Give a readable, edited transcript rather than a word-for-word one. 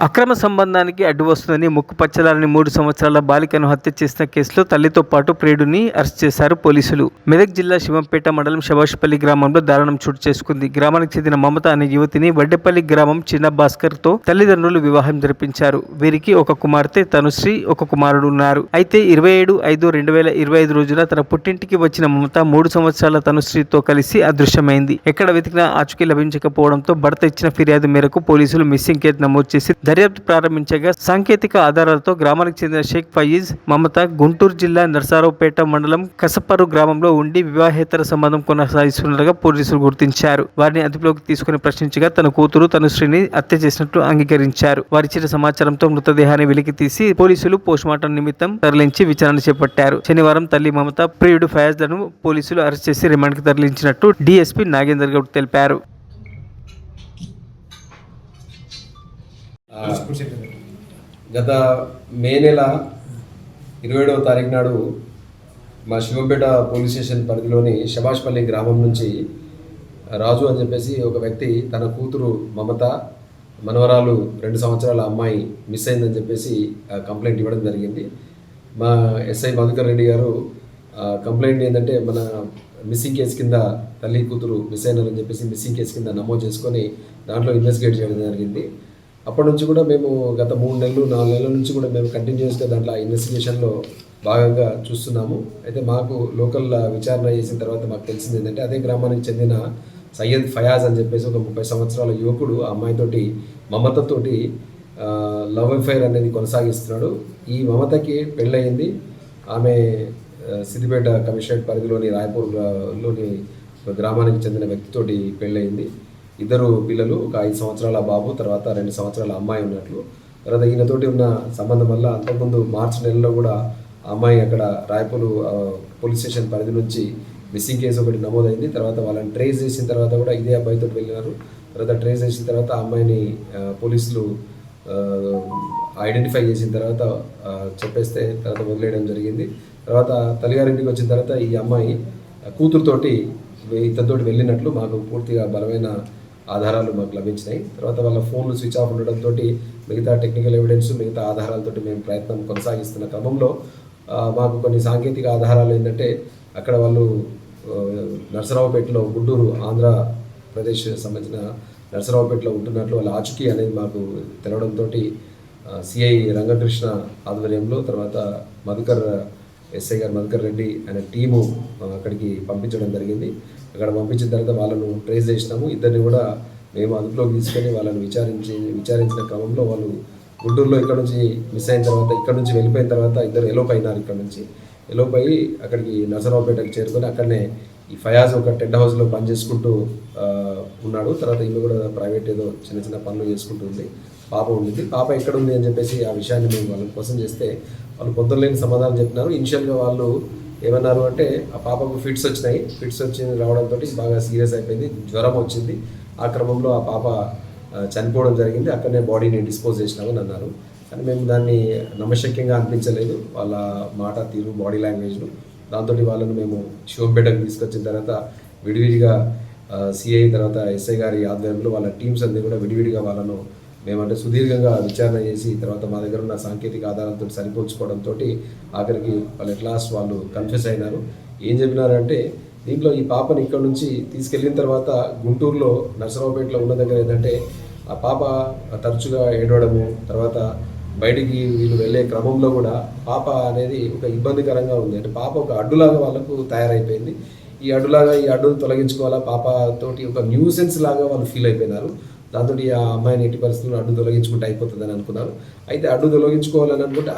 అక్రమ సంబంధానికి అడ్డు వస్తుందని ముక్కుపచ్చలారని 3 సంవత్సరాల బాలికను హత్య చేసిన కేసులో తల్లితో పాటు ప్రియుడిని అరెస్ట్ చేశారు పోలీసులు. మెదక్ జిల్లా శివంపేట మండలం శభాష్పల్లి గ్రామంలో దారుణం చోటు చేసుకుంది. గ్రామానికి చెందిన మమత అనే యువతిని వడ్డేపల్లి గ్రామం చిన్న భాస్కర్ తో తల్లిదండ్రులు వివాహం జరిపించారు. వీరికి ఒక కుమార్తె తనుశ్రీ, ఒక కుమారుడు ఉన్నారు. అయితే 27/5/2025 రోజున తన పుట్టింటికి వచ్చిన మమత 3 సంవత్సరాల తనుశ్రీతో కలిసి అదృశ్యమైంది. ఎక్కడ వెతికినా ఆచూకీ లభించకపోవడంతో భర్త ఇచ్చిన ఫిర్యాదు మేరకు పోలీసులు మిస్సింగ్ కేసు నమోదు చేసి దర్యాప్తు ప్రారంభించగా సాంకేతిక ఆధారాలతో గ్రామానికి చెందిన షేక్ ఫయీజ్, మమత గుంటూరు జిల్లా నర్సారావుపేట మండలం కసపర్రు గ్రామంలో ఉండి వివాహేతర సంబంధం కొనసాగిస్తుండగా పోలీసులు గుర్తించారు. వారిని అదుపులోకి తీసుకుని ప్రశ్నించగా తన కూతురు తనుశ్రీని హత్య చేసినట్లు అంగీకరించారు. వారిచ్చిన సమాచారంతో మృతదేహాన్ని వెలికి తీసి పోలీసులు పోస్టుమార్టం నిమిత్తం తరలించి విచారణ చేపట్టారు. శనివారం తల్లి మమత, ప్రియుడు ఫయాజ్ లను పోలీసులు అరెస్ట్ చేసి రిమాండ్ కి తరలించినట్టు డీఎస్పీ నాగేందర్ గౌడ్ తెలిపారు. గత మే నెల 27వ తారీఖు నాడు మా శివంపేట పోలీస్ స్టేషన్ పరిధిలోని శభాష్పల్లి గ్రామం నుంచి రాజు అని చెప్పేసి ఒక వ్యక్తి తన కూతురు మమత, మనవరాలు 2 సంవత్సరాల అమ్మాయి మిస్ అయిందని చెప్పేసి కంప్లైంట్ ఇవ్వడం జరిగింది. మా ఎస్ఐ మధుకర్ రెడ్డి గారు కంప్లైంట్ ఏంటంటే మన మిస్సింగ్ కేసు కింద తల్లి కూతురు మిస్ అయినారని చెప్పేసి మిస్సింగ్ కేసు కింద నమోదు చేసుకొని దాంట్లో ఇన్వెస్టిగేట్ చేయడం జరిగింది. అప్పటి నుంచి కూడా మేము గత 3 నెలలు 4 నెలల నుంచి కూడా మేము కంటిన్యూస్గా దాంట్లో ఇన్వెస్టిగేషన్లో భాగంగా చూస్తున్నాము. అయితే మాకు లోకల్ విచారణ చేసిన తర్వాత మాకు తెలిసింది ఏంటంటే అదే గ్రామానికి చెందిన సయ్యద్ ఫయాజ్ అని చెప్పేసి ఒక 30 సంవత్సరాల యువకుడు ఆ అమ్మాయితోటి మమతతోటి లవ్ అఫైర్ అనేది కొనసాగిస్తున్నాడు. ఈ మమతకి పెళ్ళయింది. ఆమె సిద్దిపేట కమిషనరేట్ పరిధిలోని రాయపూర్లోని గ్రామానికి చెందిన వ్యక్తితోటి పెళ్ళయింది. 2 పిల్లలు, ఒక 5 సంవత్సరాల బాబు, తర్వాత 2 సంవత్సరాల అమ్మాయి ఉన్నట్లు. తర్వాత ఈయనతోటి ఉన్న సంబంధం వల్ల అంతకుముందు మార్చి నెలలో కూడా ఆ అమ్మాయి అక్కడ రాయపూర్ పోలీస్ స్టేషన్ పరిధి నుంచి మిస్సింగ్ కేసు ఒకటి నమోదైంది. తర్వాత వాళ్ళని ట్రేస్ చేసిన తర్వాత కూడా ఇదే అబ్బాయితో వెళ్ళినారు. తర్వాత ట్రేస్ చేసిన తర్వాత ఆ అమ్మాయిని పోలీసులు ఐడెంటిఫై చేసిన తర్వాత చెప్పేస్తే తర్వాత వదిలేయడం జరిగింది. తర్వాత తల్లిగారింటికి వచ్చిన తర్వాత ఈ అమ్మాయి కూతురుతోటి ఇతనితోటి వెళ్ళినట్లు మాకు పూర్తిగా బలమైన ఆధారాలు మాకు లభించినాయి. తర్వాత వాళ్ళ ఫోన్లు స్విచ్ ఆఫ్ ఉండడంతో మిగతా టెక్నికల్ ఎవిడెన్స్, మిగతా ఆధారాలతో మేము ప్రయత్నం కొనసాగిస్తున్న క్రమంలో మాకు కొన్ని సాంకేతిక ఆధారాలు ఏంటంటే అక్కడ వాళ్ళు నర్సరావుపేటలో, గుంటూరు ఆంధ్రప్రదేశ్ సంబంధించిన నర్సరావుపేటలో ఉంటున్నట్లు వాళ్ళ ఆచూకీ అనేది మాకు తెలవడంతో సిఐ రంగకృష్ణ ఆధ్వర్యంలో తర్వాత ఎస్ఐ గారు మధుకర్ రెడ్డి అనే టీము అక్కడికి పంపించడం జరిగింది. అక్కడ పంపించిన తర్వాత వాళ్ళను ట్రేస్ చేసినాము. ఇద్దరిని కూడా మేము అదుపులోకి తీసుకొని వాళ్ళని విచారించిన క్రమంలో వాళ్ళు గుంటూరులో ఇక్కడ నుంచి మిస్ అయిన తర్వాత ఇక్కడ నుంచి వెళ్ళిపోయిన తర్వాత ఇద్దరు ఎలోప్ అయినారు. ఇక్కడ నుంచి ఎలోప్ అయ్యి అక్కడికి నర్సరావుపేటకి చేరుకొని అక్కడనే ఈ ఫయాజ్ ఒక టెంట్ హౌస్లో పని చేసుకుంటూ ఉన్నాడు. తర్వాత ఇల్లు కూడా ప్రైవేట్ ఏదో చిన్న చిన్న పనులు చేసుకుంటుంది. పాప ఉండింది. పాప ఎక్కడ ఉంది అని చెప్పేసి ఆ విషయాన్ని మేము వాళ్ళని కోసం చేస్తే వాళ్ళు పొందలేని సమాధానం చెప్పినారు. ఇనిషియల్గా వాళ్ళు ఏమన్నారు అంటే ఆ పాపకు ఫిట్స్ వచ్చి రావడంతో బాగా సీరియస్ అయిపోయింది, జ్వరం వచ్చింది. ఆ క్రమంలో ఆ పాప చనిపోవడం జరిగింది. అక్కడనే బాడీని డిస్పోజ్ చేసినామని అన్నారు. కానీ మేము దాన్ని నమ్మశక్యంగా అనిపించలేదు, వాళ్ళ మాట తీరు, బాడీ లాంగ్వేజ్ను. దాంతో వాళ్ళను మేము శివంపేటకు తీసుకొచ్చిన తర్వాత విడివిడిగా సిఐ తర్వాత ఎస్ఐ గారి ఆధ్వర్యంలో వాళ్ళ టీమ్స్ అన్నీ కూడా విడివిడిగా వాళ్ళను మేమంటే సుదీర్ఘంగా విచారణ చేసి తర్వాత మా దగ్గర ఉన్న సాంకేతిక ఆధారాలతో సరిపోల్చుకోవడంతో ఆఖరికి వాళ్ళు ఎట్లాస్ట్ వాళ్ళు కన్ఫ్యూస్ అయినారు. ఏం చెప్పినారంటే దీంట్లో ఈ పాపని ఇక్కడ నుంచి తీసుకెళ్ళిన తర్వాత గుంటూరులో నర్సరావుపేటలో ఉన్న దగ్గర ఏంటంటే ఆ పాప తరచుగా ఏడవడము, తర్వాత బయటికి వీళ్ళు వెళ్ళే క్రమంలో కూడా పాప అనేది ఒక ఇబ్బందికరంగా ఉంది. అంటే పాప ఒక అడ్డులాగా వాళ్ళకు తయారైపోయింది. ఈ అడ్డును తొలగించుకోవాలా, పాపతోటి ఒక న్యూసెన్స్ లాగా వాళ్ళు ఫీల్ అయిపోయినారు. దాంతో ఆ అమ్మాయిని ఎట్టి పరిస్థితుల్లో అడ్డు తొలగించుకుంటే అయిపోతుందని అనుకున్నారు. అయితే అడ్డు తొలగించుకోవాలని అనుకుంటే